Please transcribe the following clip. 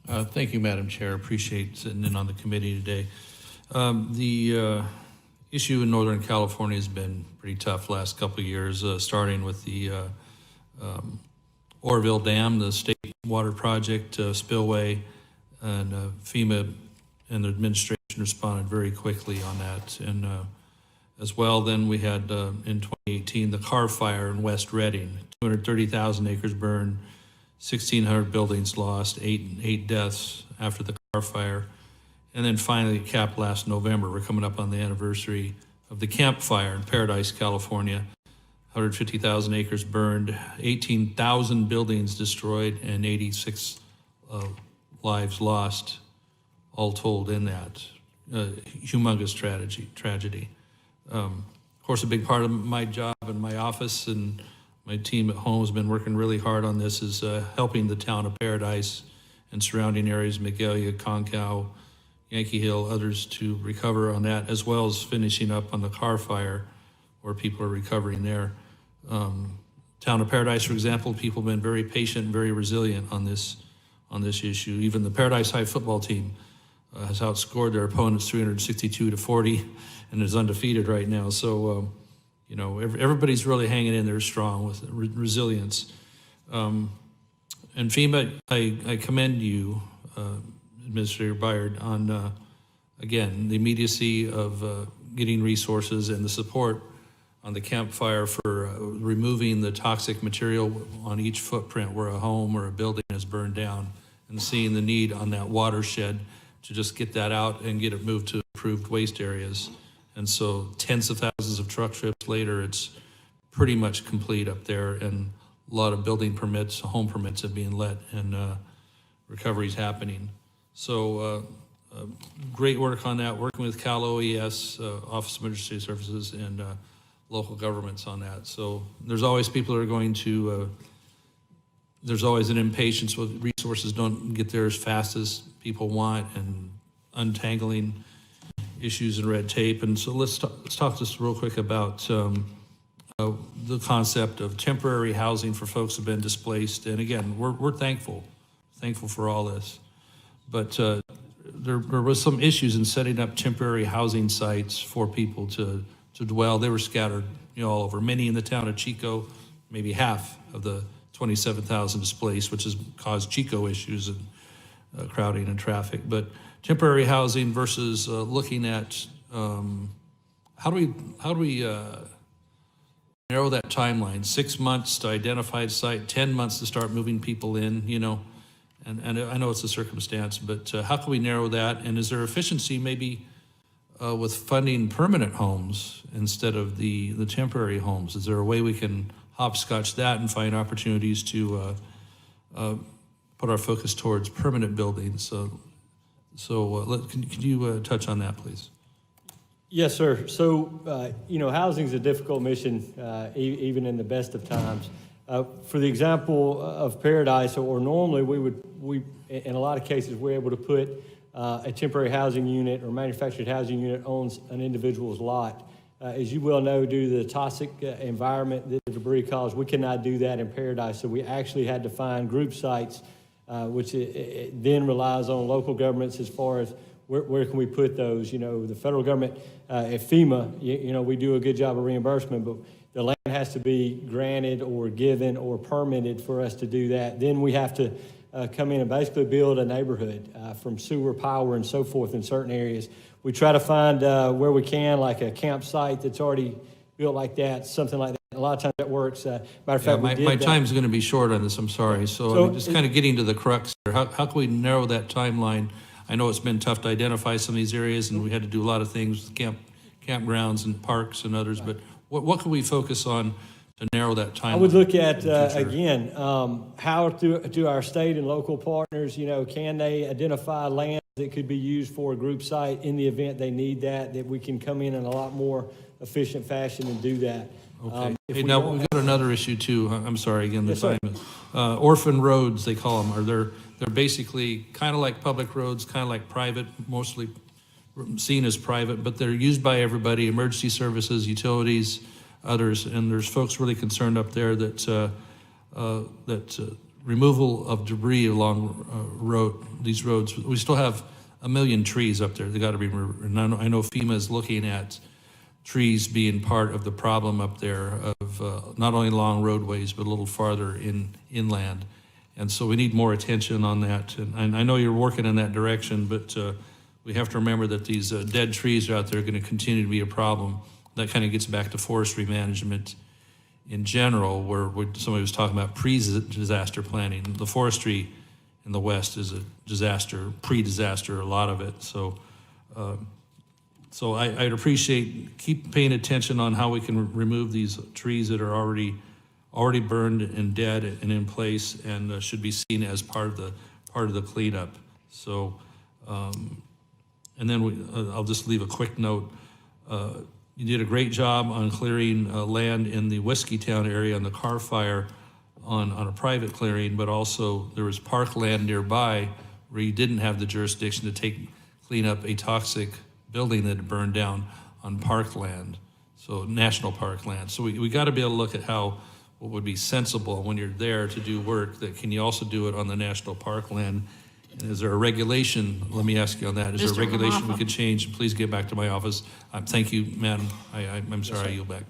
Thank you, Madam Chair. Appreciate sitting in on the committee today. The issue in Northern California has been pretty tough last couple of years, starting with the Oroville Dam, the state water project spillway, and FEMA and the administration responded very quickly on that. And as well, then we had in 2018 the Carr Fire in West Redding, 230,000 acres burned, 1,600 buildings lost, eight deaths after the Carr Fire. And then finally, it capped last November. We're coming up on the anniversary of the Camp Fire in Paradise, California. 150,000 acres burned, 18,000 buildings destroyed, and 86 lives lost, all told in that. Humongous tragedy. Of course, a big part of my job in my office and my team at home has been working really hard on this, is helping the town of Paradise and surrounding areas, Magalia, Concow, Yankee Hill, others to recover on that, as well as finishing up on the Carr Fire, where people are recovering there. Town of Paradise, for example, people have been very patient, very resilient on this issue. Even the Paradise High football team has outscored their opponents 362-40 and is undefeated right now. So, everybody's really hanging in there strong with resilience. And FEMA, I commend you, Administrator Byard, on, again, the immediacy of getting resources and the support on the Camp Fire for removing the toxic material on each footprint where a home or a building is burned down, and seeing the need on that watershed to just get that out and get it moved to approved waste areas. And so tens of thousands of truck trips later, it's pretty much complete up there, and a lot of building permits, home permits are being let, and recovery's happening. So great work on that, working with Cal OES, Office of Emergency Services, and local governments on that. So there's always people that are going to, there's always an impatience with resources don't get there as fast as people want, and untangling issues and red tape. And so let's talk just real quick about the concept of temporary housing for folks who've been displaced. And again, we're thankful for all this. But there was some issues in setting up temporary housing sites for people to dwell. They were scattered all over. Many in the town of Chico, maybe half of the 27,000 displaced, which has caused Chico issues and crowding and traffic. But temporary housing versus looking at how do we narrow that timeline? 6 months to identify a site, 10 months to start moving people in, and I know it's a circumstance, but how can we narrow that? And is there efficiency maybe with funding permanent homes instead of the temporary homes? Is there a way we can hopscotch that and find opportunities to put our focus towards permanent buildings? Can you touch on that, please? Yes, sir. So, housing is a difficult mission, even in the best of times. For the example of Paradise, or normally we in a lot of cases, we're able to put a temporary housing unit or manufactured housing unit on an individual's lot. As you well know, due to the toxic environment that the debris caused, we cannot do that in Paradise. So we actually had to find group sites, which it then relies on local governments as far as where can we put those. The federal government at FEMA, we do a good job of reimbursement, but the land has to be granted or given or permitted for us to do that. Then we have to come in and basically build a neighborhood from sewer, power, and so forth in certain areas. We try to find where we can, like a campsite that's already built like that, something like that. A lot of times that works. Matter of fact, my time's going to be short on this. I'm sorry. So just kind of getting to the crux here. How can we narrow that timeline? I know it's been tough to identify some of these areas, and we had to do a lot of things with campgrounds and parks and others. But what can we focus on to narrow that timeline? I would look at again how do our state and local partners, can they identify land that could be used for a group site in the event they need that we can come in a lot more efficient fashion and do that. Okay. Now we've got another issue too. I'm sorry again. The time is orphan roads, they call them. They're basically kind of like public roads, kind of like private, mostly seen as private, but they're used by everybody: emergency services, utilities, others. And there's folks really concerned up there that removal of debris along these roads. We still have 1 million trees up there. They got to be removed. And I know FEMA is looking at trees being part of the problem up there of not only long roadways, but a little farther inland. And so we need more attention on that. And I know you're working in that direction, but we have to remember that these dead trees out there are going to continue to be a problem. That kind of gets back to forestry management in general, where somebody was talking about pre-disaster planning. The forestry in the West is a disaster, pre-disaster, a lot of it. So I'd appreciate, keep paying attention on how we can remove these trees that are already burned and dead and in place, and should be seen as part of the cleanup. So, and then I'll just leave a quick note. You did a great job on clearing land in the Whiskeytown area on the car fire on a private clearing, but also there was parkland nearby where you didn't have the jurisdiction to clean up a toxic building that had burned down on parkland, so national parkland. So we got to be able to look at what would be sensible when you're there to do work, that can you also do it on the national parkland? And is there a regulation, let me ask you on that, is there a Mr. regulation we LaMalfa. could change? Please get back to my office. Thank you, madam. I'm sorry, I yield back.